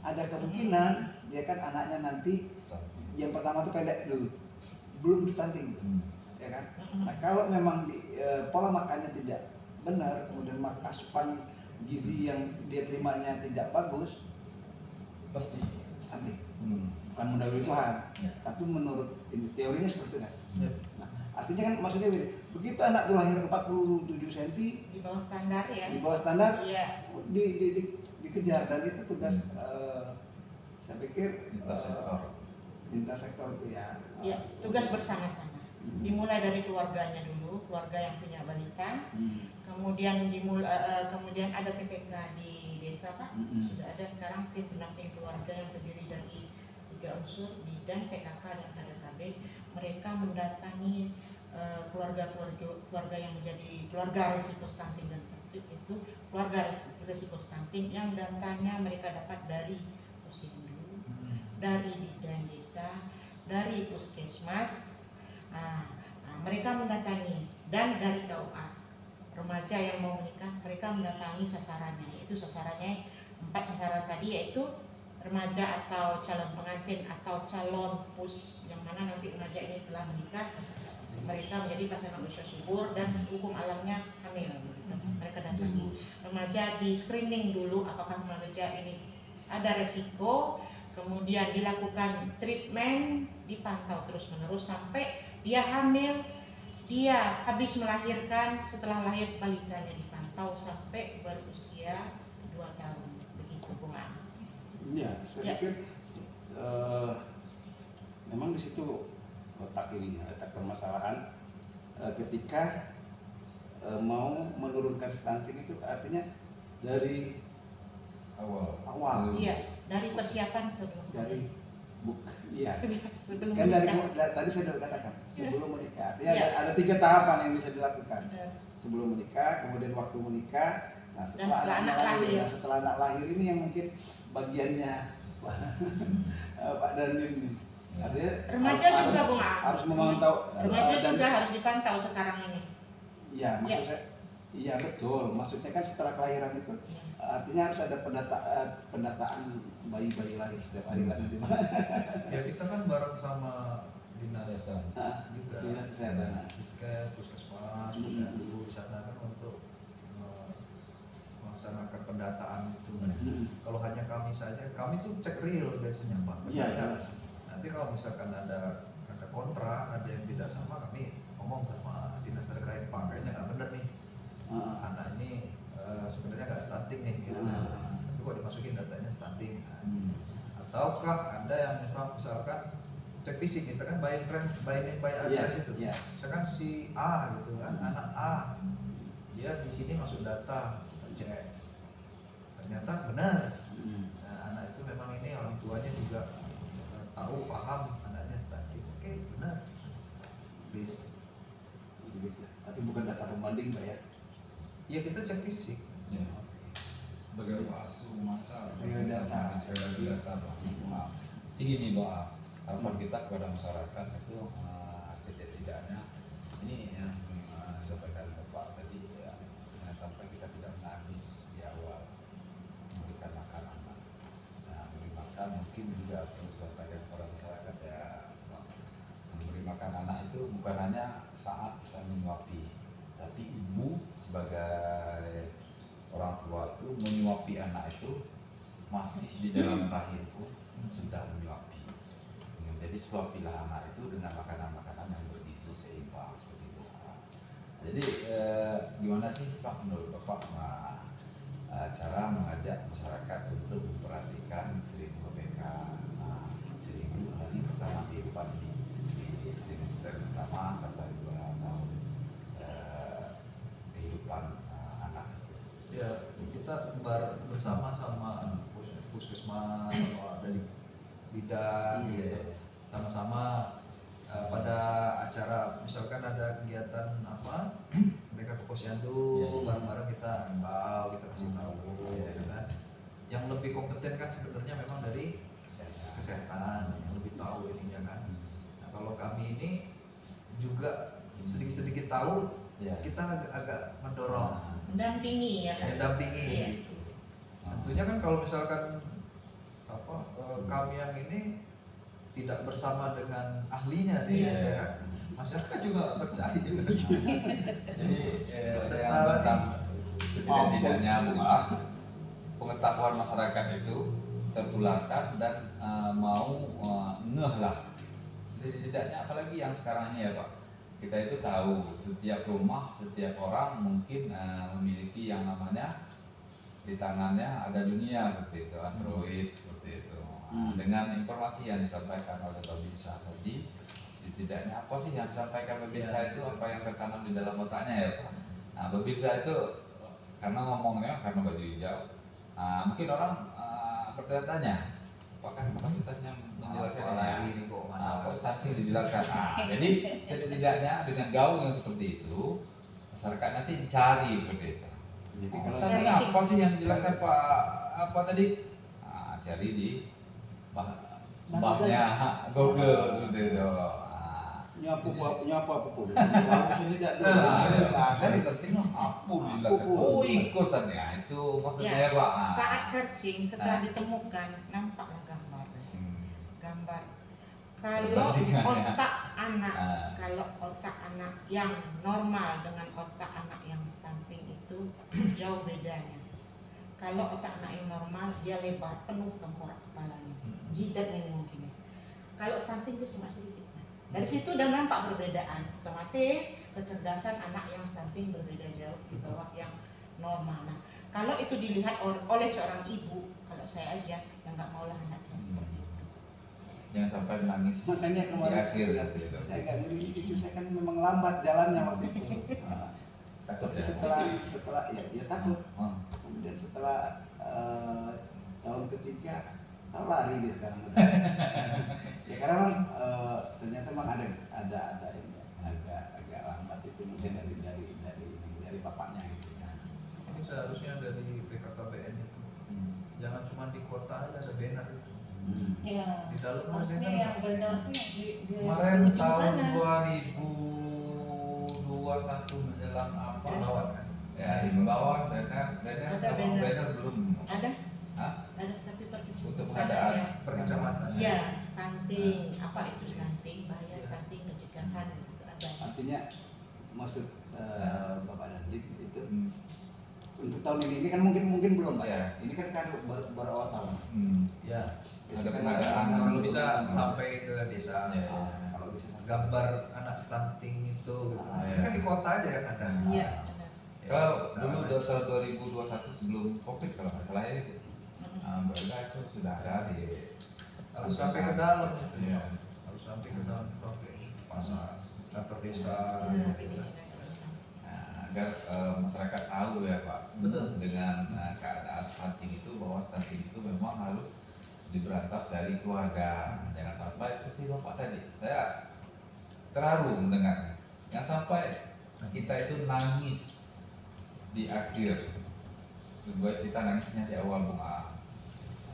ada kemungkinan dia kan anaknya nanti yang pertama tuh pendek dulu, belum stunting, ya kan? Nah kalau memang pola makannya tidak benar, kemudian asupan gizi yang dia terimanya tidak bagus, pasti stunting. Bukan mendahului Tuhan, tapi menurut teorinya seperti itu. Ya. Nah, artinya kan maksudnya begitu anak tuh lahir 47 cm Di bawah standar ya. di bawah standar, Iya. dikejar, dan itu tugas saya pikir lintas sektor itu ya. Ya, tugas bersama-sama. Dimulai dari keluarganya dulu, keluarga yang punya balita. Kemudian kemudian ada TPK di desa Pak. Sudah ada sekarang tim pendamping keluarga yang terdiri dari 3 unsur, bidan, PKK dan KDKB. Mereka mendatangi keluarga yang menjadi keluarga risiko stunting dan tertib itu keluarga risiko stunting yang datanya mereka dapat dari posyandu, dari bidan desa, dari puskesmas. Mereka mendatangi, dan dari KUA remaja yang mau menikah mereka mendatangi sasarannya, yaitu sasarannya 4 sasaran tadi, yaitu remaja atau calon pengantin atau calon pus, yang mana nanti remaja ini setelah menikah mereka menjadi pasangan usia subur dan hukum alamnya hamil. Mereka datangi remaja, di screening dulu apakah remaja ini ada resiko, kemudian dilakukan treatment, dipantau terus menerus sampai dia hamil, dia habis melahirkan, setelah lahir balitanya dipantau. atau sampai berusia 2 tahun begitu Bung Am. Iya, saya Ya. pikir memang di situ letak ini, letak permasalahan ketika mau menurunkan stunting itu artinya dari awal. Iya, dari persiapan sebelum Dari iya. sebelum Kan menikah. tadi saya sudah katakan sebelum menikah. Artinya Iya. ada 3 tahapan yang bisa dilakukan. Dan Sebelum menikah, kemudian waktu menikah, nah setelah setelah anak anak lahir. lahir. Nah, setelah anak lahir ini yang mungkin bagiannya Pak Dandim nih. Artinya Remaja juga, Bung Am. harus memantau remaja dan juga harus dipantau sekarang ini. iya maksud saya iya betul, maksudnya kan setelah kelahiran itu artinya harus ada pendataan bayi-bayi lahir setiap hari kan nanti. Ya kita kan bareng sama dinas Kesehatan. juga, Dinas kesehatan. Dinkes, puskesmas, dulu di sana kan untuk melaksanakan pendataan itu. Kalau hanya kami saja, kami tuh cek real biasanya Pak. Iya, Banyak. jelas. Nanti kalau misalkan ada kontra, ada yang tidak sama, kami ngomong sama dinas terkait, Pak kayaknya nggak benar nih. Anak ini sebenarnya nggak stunting nih, gitu kan. Tapi kok dimasukin datanya stunting. Nah, ataukah ada yang misalkan cek fisik, kita kan by name by address itu. Iya. Misalkan si A gitu kan, anak A, dia di sini masuk data, cek, ternyata benar. Nah, anak itu memang ini orang tuanya juga tahu, paham anaknya stunting. Oke, benar. Bis. Tapi bukan data pembanding Pak ya. Ya kita cek fisik. Ya. Sebagai asuh masa Dengan data. saya lagi data Pak. Maaf. Ini nih Pak, harapan kita kepada masyarakat itu setidak-tidaknya ini yang disampaikan Bapak tadi ya, jangan sampai kita tidak menangis di awal memberikan makan anak. Nah, memberi makan mungkin juga perlu disampaikan kepada masyarakat ya, memberi makan anak itu bukan hanya saat kita menyuapi, tapi ibu sebagai orang tua itu menyuapi anak itu masih di dalam rahim pun sudah menyuapi. Jadi suapilah anak itu dengan makanan-makanan yang bergizi seimbang seperti itu. Jadi gimana sih Pak menurut Bapak cara mengajak masyarakat untuk memperhatikan seribu merdeka, seribu hari pertama kehidupan di trimester pertama sampai 2 tahun kehidupan anak itu. Ya kita bersama sama puskesmas atau dari bidang gitu, sama-sama pada acara misalkan ada kegiatan apa mereka ke posyandu, bareng-bareng kita imbau, kita kasih tahu gitu kan. Yang lebih kompeten kan sebenarnya memang dari kesehatan yang lebih tahu ininya kan. Nah kalau kami ini juga sedikit-sedikit tahu, kita agak mendorong, Mendampingi ya. mendampingi Iya. gitu. Tentunya kan kalau misalkan kami yang ini tidak bersama dengan ahlinya nih, Iya. ya kan? Masyarakat juga nggak percaya. Jadi yang datang setidak-tidaknya Bunga, pengetahuan masyarakat itu tertularkan dan mau ngeh lah. Setidak-tidaknya apalagi yang sekarang ini ya Pak, kita itu tahu setiap rumah, setiap orang mungkin memiliki yang namanya di tangannya ada dunia seperti itu, Android seperti itu. Dengan informasi yang disampaikan oleh Babinsa tadi, setidaknya apa sih yang disampaikan Babinsa itu, apa yang tertanam di dalam otaknya ya Pak. Nah Babinsa itu karena ngomongnya karena baju hijau, mungkin orang bertanya-tanya apakah kapasitasnya menjelaskan ini kok kok stunting dijelaskan. Jadi setidaknya dengan gaung yang seperti itu masyarakat nanti cari seperti itu. Jadi Kalau kalau stunting apa sih yang dijelaskan Pak apa tadi? Cari di mbahnya Google seperti itu. nyapu apa pun. Kalau sini tidak Saya stunting apa dijelaskan? Oh ikosan ya itu maksudnya ya Pak. Saat searching setelah ditemukan nampaklah gambar. Gambar. Kalau Perbandingannya. otak anak, kalau otak anak yang normal dengan otak anak yang stunting itu jauh bedanya. Kalau otak anak yang normal dia lebar penuh tengkorak kepalanya, jidatnya ini mungkin. Kalau stunting itu cuma sedikit. Dari situ udah nampak perbedaan. Otomatis kecerdasan anak yang stunting berbeda jauh di bawah yang normal. Nah, kalau itu dilihat oleh seorang ibu, kalau saya aja yang nggak maulah anak saya seperti itu. Jangan sampai menangis Makanya di kemarin akhir gitu. saya agak ngeri, cucu saya kan memang lambat jalannya waktu itu. Nah, Takut tapi ya. setelah ya dia takut. Kemudian setelah tahun ketiga tahu lari dia sekarang. Ya karena memang, ternyata memang ada ini agak lambat itu mungkin dari bapaknya gitu ya. Ini seharusnya dari BKKBN itu. Jangan cuma di kota aja ada banner itu. Ya, Di dalam harusnya banner. yang benar tuh yang di Kemarin ujung tahun sana. 2021 menjelang apa? Himbauan kan? Ya, himbauan banner Ada kalau banner. banner belum. Ada? Hah? Ada, tapi pergi Untuk pengadaan Per kecamatan. Ya, stunting, apa itu stunting, bahaya stunting, pencegahan itu ada. Artinya maksud Bapak Dandim itu Hmm. untuk tahun ini kan mungkin belum Pak. Ya. Ini kan baru awal tahun. Ya, Ada Kan pengadaan. kalau bisa sampai ke desa. Ya. kalau bisa sampai Gambar anak stunting itu gitu. Ah, Ini iya. kan di kota aja kan ada. Iya, benar. Ya, Kalau sama dulu aja. tahun 2021 sebelum Covid kalau nggak salah ya itu, Mbak Ila itu sudah ada di Harus sampai ke dalam itu. Iya. Harus sampai ke dalam sampai pasar, kantor desa. Benar, gitu ini kan. Nah, agar masyarakat tahu ya Pak, Betul. dengan keadaan stunting itu bahwa stunting itu memang harus diberantas dari keluarga. Jangan sampai seperti Bapak tadi, saya terharu mendengarnya. Jangan sampai kita itu nangis di akhir, buat kita nangisnya di awal bunga.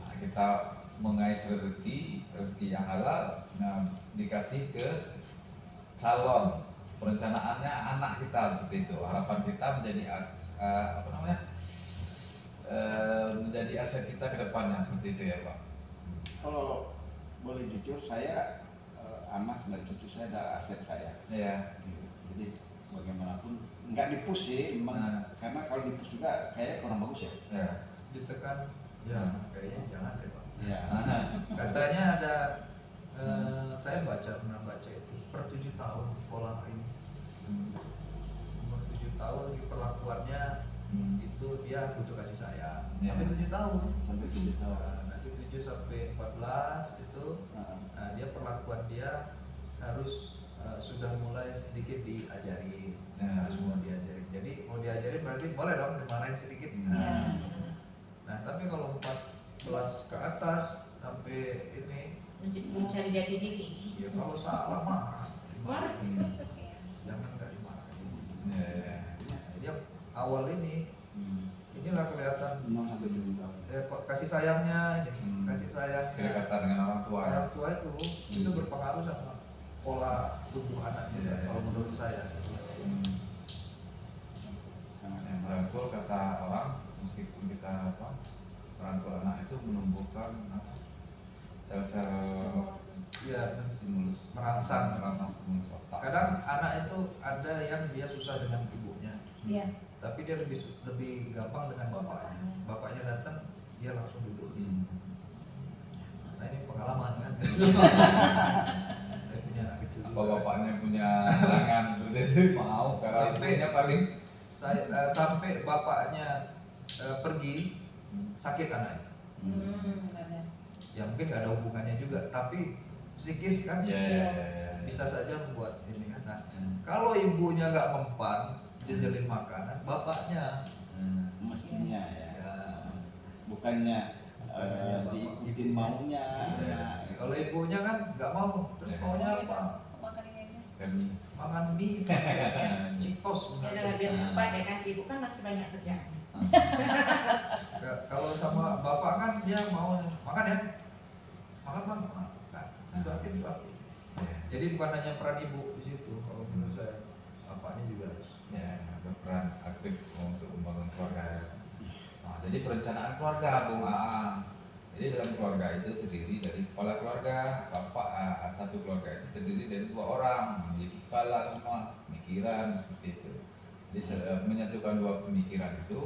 Nah, kita mengais rezeki yang halal, nah, dikasih ke calon perencanaannya anak kita seperti itu. Harapan kita menjadi menjadi aset kita ke depannya seperti itu ya Pak. kalau boleh jujur saya anak dan cucu saya adalah aset saya. Iya. Gitu. Jadi bagaimanapun nggak dipus sih, memang Nah. karena kalau dipus juga kayaknya kurang bagus ya. Ya. Ditekan, ya kayaknya jangan deh Pak. Iya. Katanya ada, saya pernah baca itu per 7 tahun pola ini. Umur 7 tahun di perlakuannya itu dia butuh kasih sayang. Ya. Sampai 7 tahun. Sampai 7 tahun. Nanti 7 sampai 14 itu Heeh. dia perlakuan dia harus sudah mulai sedikit diajarin. Ya. Harus mau diajarin. Jadi mau diajarin berarti boleh dong dimarahin sedikit. Iya. Nah, tapi kalau 14 ke atas sampai ini Mencari jati diri. ya kalau salah mah dimarahin. Iya. Jangan nggak dimarahin. Ya. Dia awal ini inilah kelihatan 0 sampai 7 tahun. kok kasih sayangnya ini kasih sayangnya Kedekatan dengan orang tua. orang tua itu berpengaruh sama pola tumbuh anak juga Iya. kalau menurut saya. Sangat Yang merangkul kata orang, meskipun kita merangkul anak itu menumbuhkan sel-sel Iya, stimulus Merangsang. stimulus otak. kadang anak itu ada yang dia susah dengan ibunya, Iya. tapi dia lebih gampang dengan bapaknya. Bapaknya datang, dia langsung duduk di sini. Nah ini pengalaman kan. Saya punya anak kecil. Apa juga. bapaknya punya tangan seperti itu mau karena Sampai- ibunya paling Sampai bapaknya pergi sakit anak itu. Ada. Ya mungkin gak ada hubungannya juga, tapi psikis kan ya bisa saja membuat ini kan. Nah, kalau ibunya nggak mempan jejelin makanan, bapaknya mestinya ya. ya. Bukannya Bukannya bapak diikutin ibunya. maunya. Iya. Ya. Kalau ibunya kan nggak mau, terus Ya. maunya apa? Makan ini aja. kami Makan mie, pakai Citos Ya, biar cepat ya kan, ibu kan masih banyak kerjaan. Kalau sama bapak kan dia mau makan ya, makan bang, makan, suapin. Jadi bukan hanya peran ibu di situ, kalau menurut saya bapaknya juga harus. ya berperan aktif untuk membangun keluarga. Nah, jadi perencanaan keluarga Bung Aang. Jadi dalam keluarga itu terdiri dari kepala keluarga, bapak satu keluarga itu terdiri dari 2 orang memiliki kepala semua pemikiran seperti itu. Jadi menyatukan 2 pemikiran itu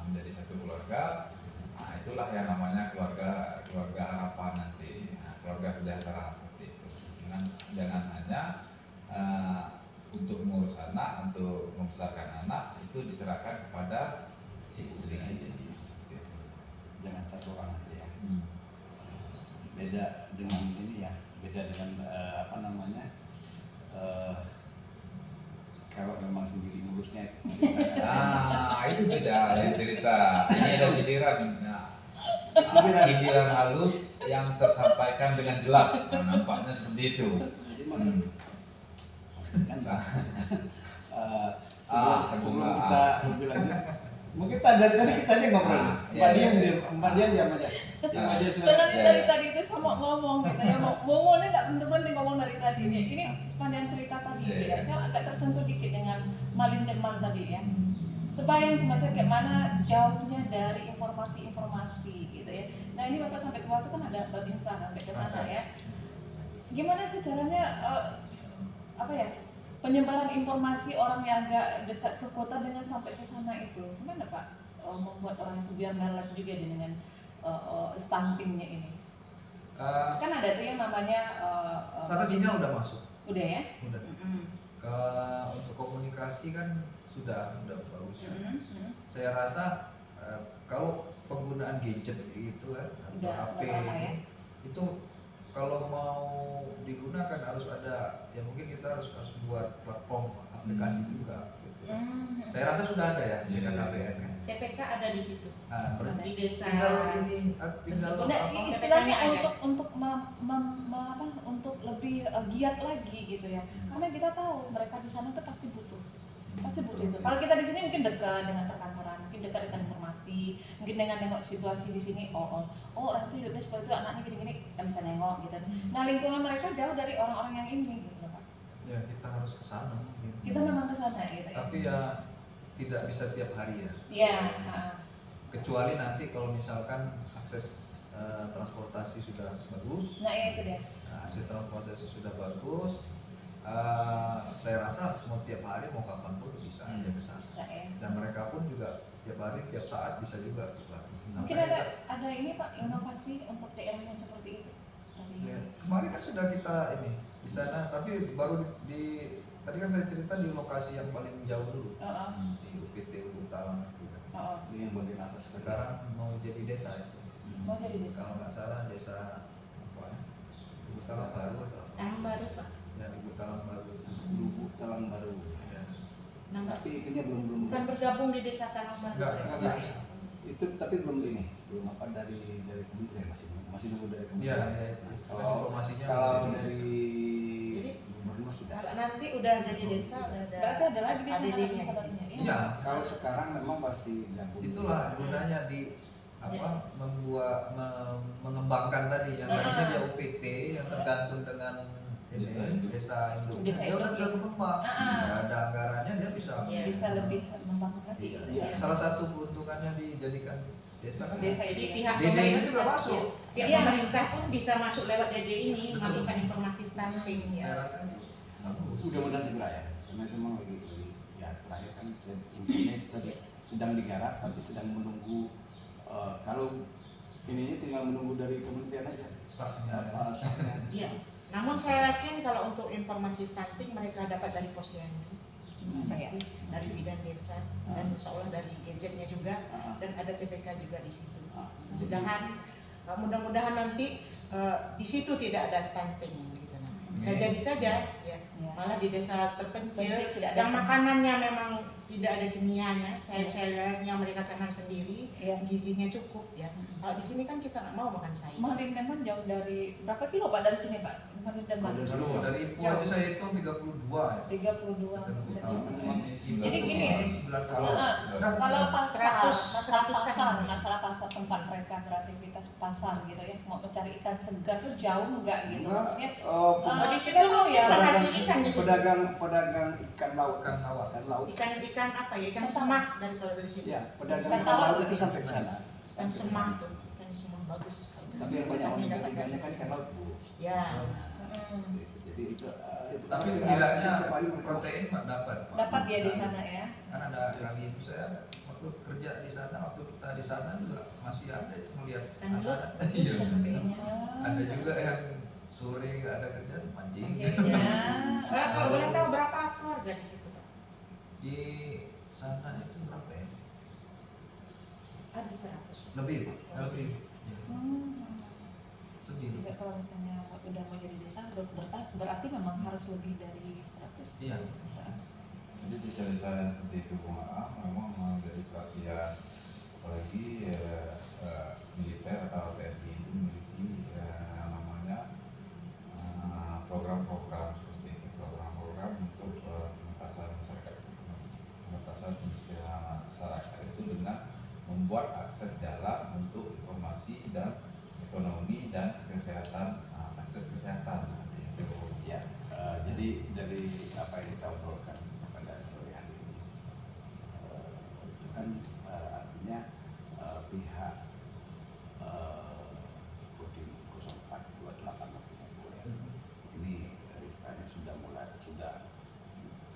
menjadi satu keluarga. Nah, itulah yang namanya keluarga harapan nanti, keluarga sejahtera seperti itu. Jangan hanya untuk mengurus anak, untuk membesarkan anak itu diserahkan kepada Sering aja nih. Jangan satu orang aja ya. Hmm. Beda dengan ini ya, beda dengan apa namanya, kalau memang sendiri ngurusnya itu. Itu beda lain cerita. Ini ada sindiran. Nah, sindiran halus yang tersampaikan dengan jelas. Nah, nampaknya seperti itu. Jadi maksud kan sebelum kita lebih lanjut, mungkin kita dari tadi kita aja ngobrol. Mbak Dian diam aja. Mbak Dian silakan. Karena dari tadi itu sama ngomong gitu ya, mau ini nggak berhenti ngomong dari tadi nih. Ini sepanjang cerita tadi gitu ya, saya agak tersentuh dikit dengan Malin Derman tadi ya. Kebayang sama saya kayak mana jauhnya dari informasi-informasi gitu ya. Nah ini Bapak sampai ke waktu kan ada Babinsa sampai ke sana ya. Gimana sih caranya apa ya, penyebaran informasi orang yang agak dekat ke kota dengan sampai ke sana itu? Gimana Pak membuat orang itu biar melek juga dengan stuntingnya ini? Kan ada tuh yang namanya Sana sinyal udah masuk. udah ya? Udah. Untuk komunikasi kan sudah bagus. Saya rasa kalau penggunaan gadget gitu kan atau Udah HP lama ya? itu kalau mau digunakan harus ada ya, mungkin kita harus buat platform aplikasi juga gitu. Saya rasa sudah ada ya dengan KPN kan. TPK ada di situ. Nah, Di desa. tinggal Nah, apa? istilahnya ada. untuk lebih giat lagi gitu ya. Karena kita tahu mereka di sana tuh pasti butuh itu. Kalau kita di sini mungkin dekat dengan perkantoran, mungkin dekat dengan informasi, mungkin dengan nengok situasi di sini. Oh orang itu hidupnya seperti itu, anaknya gini-gini, kita bisa nengok gitu. Nah lingkungan mereka jauh dari orang-orang yang ini gitu loh Pak. Ya kita harus ke sana mungkin. Kita memang ke sana gitu ya. Tapi ya tidak bisa tiap hari ya. Iya. Kecuali nanti kalau misalkan akses transportasi sudah bagus. Nah itu deh. Nah, akses transportasi sudah bagus. Saya rasa mau tiap hari mau kapan pun bisa aja ke sana. Bisa ya. Dan mereka pun juga tiap hari tiap saat bisa juga ke sana. Mungkin ada ini Pak, inovasi untuk daerah yang seperti itu. Ya, kemarin kan sudah kita ini di sana, tapi baru di tadi kan saya cerita di lokasi yang paling jauh dulu di UPT Ulu Talang itu kan. Itu yang bagian atas Sekarang mau jadi desa itu. Mau jadi desa. Kalau nggak salah desa apa ya? Ibu Talang Baru atau apa? Tahun baru Pak. Ya Ibu Talang Baru itu. Lubuk Talang Baru. Ya. Nama Tapi itunya belum bukan bergabung di desa Talang Baru. Enggak, ya? enggak. ya? itu tapi belum apa dari kementerian masih nunggu dari Iya, kementerian. ya itu. Kalau Informasinya kalau dari dari Jadi, gubernur sudah. Kalau nanti udah jadi desa udah ada. Berarti ada lagi di sana ADD-nya. sahabatnya. Iya. Kalau sekarang memang masih gabung. Itulah gunanya di apa mengembangkan tadi yang tadinya dia UPT yang tergantung dengan ini desa induk. Desa Dia udah induk. bisa berkembang. Ya, ada anggarannya dia bisa. Iya. Bisa lebih membangun lagi. Iya. Iya. Salah satu keuntungannya dijadikan desa kan. Desa Jadi ini. pihak DD-nya pemerintah juga masuk. Pihak Iya. pemerintah pun bisa masuk lewat DD ini, Betul. masukkan informasi stunting ya. Saya rasa bagus. Mudah-mudahan segera ya. Karena itu memang lagi ya terakhir kan internet tadi sedang digarap tapi sedang menunggu kalau ininya tinggal menunggu dari kementerian aja. Sahnya. Apa sahnya. Iya. Namun saya yakin kalau untuk informasi stunting mereka dapat dari posyandu, pasti dari bidang desa dan insya Allah dari gadgetnya juga dan ada TPK juga di situ. Mudah-mudahan nanti di situ tidak ada stunting gitu. Nah. Bisa jadi saja ya. Malah di desa terpencil Tidak ada yang makanannya memang tidak ada kimianya, sayur-sayurannya mereka tanam sendiri, Iya. gizinya cukup ya. Kalau di sini kan kita nggak mau makan sayur. Malin Derman jauh dari berapa kilo Pak dari sini Pak? Malin Derman. Aduh, dari Ipu aja saya hitung 32 ya. 32. Jadi gini ya, Kalau Kalau pasar, 100 masalah pasar tempat mereka beraktivitas pasar gitu ya, mau mencari ikan segar tuh jauh enggak gitu maksudnya? Oh, di situ kita tahu ya, penghasil ikan di situ. pedagang ikan laut Ikan tawar. Ikan apa ya? Ikan semak dari kalau dari sini. Ya, pedagang Ikan ikan tawar. laut itu sampai ke sana. Ikan semak tuh, ikan semak bagus. Tapi yang banyak omega 3-nya kan ikan laut, Bu. Ya. Jadi itu Tapi setidaknya protein mah dapat. Pak. dapat ya di sana ya. Kan ada kali itu saya waktu kerja di sana, waktu kita di sana juga masih ada itu melihat Kan lu anak-anak. Iya. sebelumnya. Ada juga yang sore nggak ada kerjaan mancing. Mancingnya. Kalau boleh tahu berapa keluarga di situ, Pak? Di sana itu berapa ya? Ada 100. Lebih, Pak. Lebih. Ya, lebih. Juga kalau misalnya udah mau jadi desa berarti memang harus lebih dari 100. Iya. Jadi desa-desa yang seperti itu Bung Aang memang menjadi perhatian, apalagi militer atau TNI itu memiliki namanya program-program seperti itu, program-program untuk pengentasan masyarakat, pengentasan kemiskinan masyarakat itu dengan membuat akses jalan untuk informasi dan ekonomi dan kesehatan, akses kesehatan seperti itu. Ya, jadi dari apa yang kita obrolkan pada sore hari ini, itu kan artinya pihak Kodim 0428 ya. Ini istilahnya sudah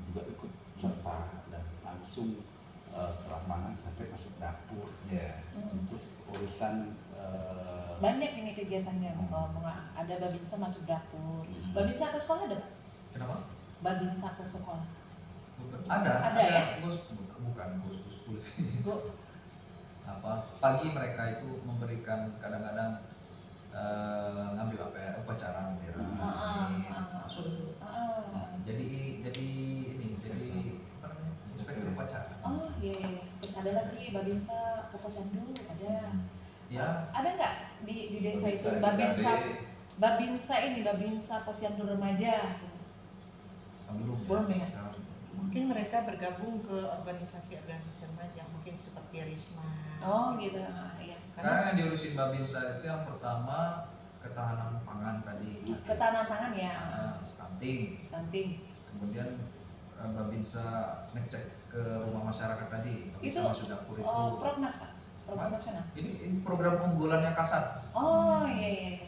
juga ikut serta dan langsung ke lapangan sampai masuk dapur Ya. untuk urusan Banyak ini kegiatannya, ada Babinsa masuk dapur. Babinsa ke sekolah ada? Kenapa? Babinsa ke sekolah. Ada ya? Bukan Gus Go. apa pagi mereka itu memberikan kadang-kadang ngambil apa ya, upacara bendera masuk itu. Jadi apa namanya, inspektur upacara. Oh iya. Terus ada lagi Babinsa ke posyandu ada. Ya, Ada nggak di desa itu Babinsa Babinsa posyandu remaja? belum Belum ya? Mungkin mereka bergabung ke organisasi-organisasi remaja, mungkin seperti Risma. Oh gitu. Iya. Karena yang diurusin Babinsa itu yang pertama ketahanan pangan tadi, Ketahanan pangan ya. stunting. Stunting. Kemudian Babinsa ngecek ke rumah masyarakat tadi, Itu, Babinsa masuk dapur itu. Prognas Pak. Program nasional. Ini program unggulannya Kasat. Oh iya.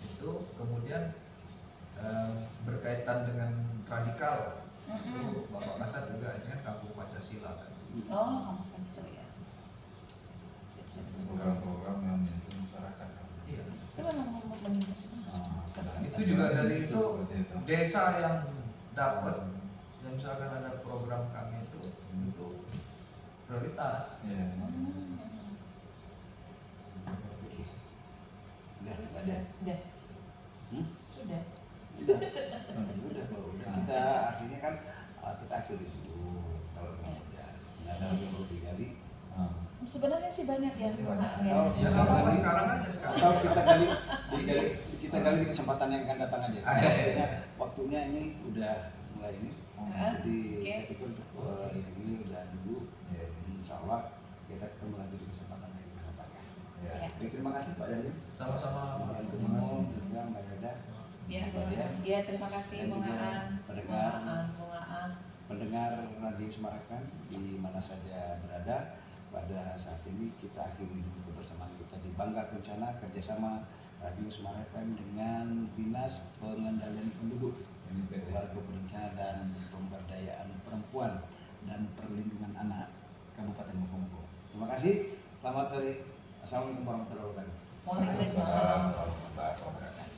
Itu kemudian berkaitan dengan radikal. Itu Bapak Kasat juga ini kan kampung Pancasila kan. Oh, kamu Pancasila ya. Siap. Program-program yang menyentuh masyarakat. Iya. Itu memang menyentuh semua. Itu juga dari itu Seperti itu. desa yang dapat, yang misalkan ada program kami itu prioritas. Ya. udah nggak ada. Udah. Hmm? Sudah. Sudah. Udah kalau udah kita akhirnya kan kita akhiri dulu kalau memang udah nggak ada lagi yang perlu digali. Sebenarnya sih banyak ya. Banyak. Ya. Ya nggak apa-apa sekarang aja sekarang. Atau kita gali di kesempatan yang akan datang aja. Waktunya ini udah mulai ini. Jadi Oke. saya pikir untuk yang ini udah dulu. Insya Allah kita ketemu lagi di kesempatan yang akan datang ya. Ya. Oke, terima kasih Pak Daniel. Sama-sama. Terima kasih juga Mbak Yada. Ya, Mbak Dia. ya terima kasih Dan Bung juga Aan. pendengar. Bung Aan. Pendengar Radio Semarakan di mana saja berada, pada saat ini kita akhiri dulu kebersamaan kita di Bangga Kencana kerjasama Radio Semara FM dengan Dinas Pengendalian Penduduk, Keluarga Berencana dan Pemberdayaan Perempuan dan Perlindungan Anak Kabupaten Mukomuko. Terima kasih. Selamat sore. Assalamualaikum warahmatullahi wabarakatuh. Waalaikumsalam. Waalaikumsalam warahmatullahi wabarakatuh.